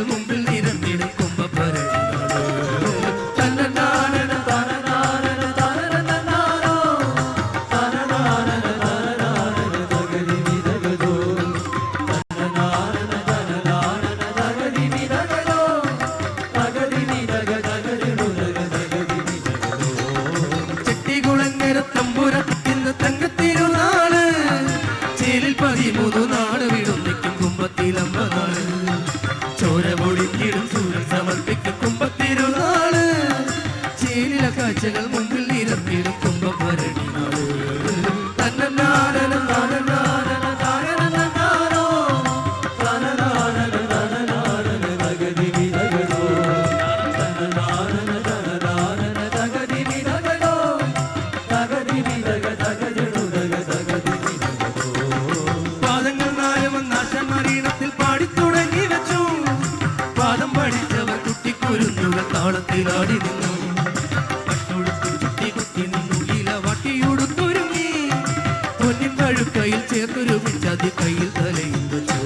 മുമ്പിൽ നിരന്നിടും ചെട്ടികുളങ്ങര തമ്പുരത്തിന്ന് തങ്കത്തിരുനാള് ചേലിൽ 13 നാട് വിടുന്നിക്കും കുമ്പത്തിലമ്പനാള് ചോര പൊടിഞ്ഞിടും സൂര്യൻ സമർപ്പിക്കും കുമ്പത്തിരുനാള് ചേലിലെ കാഴ്ചകൾ മുമ്പിൽ നിരന്നിടും കുംഭഭരണി നാള് പാദങ്ങൾ നായവൻ നാശമരീണത്തിൽ പാടിത്തുടങ്ങി വെച്ചു പാദം പഠിച്ചവർ കുട്ടിക്കുരുന്നുകൾ താളത്തിലാടി നിന്നു പട്ടുടുത്തു ചുട്ടി കുത്തി നിന്നു ഇല വട്ടിയുടുത്തൊരുങ്ങി പൊന്നിൻ കഴുക്കയിൽ ചേർത്തൊരു പിച്ചതി കയ്യിൽ തലയിൽ വെച്ചു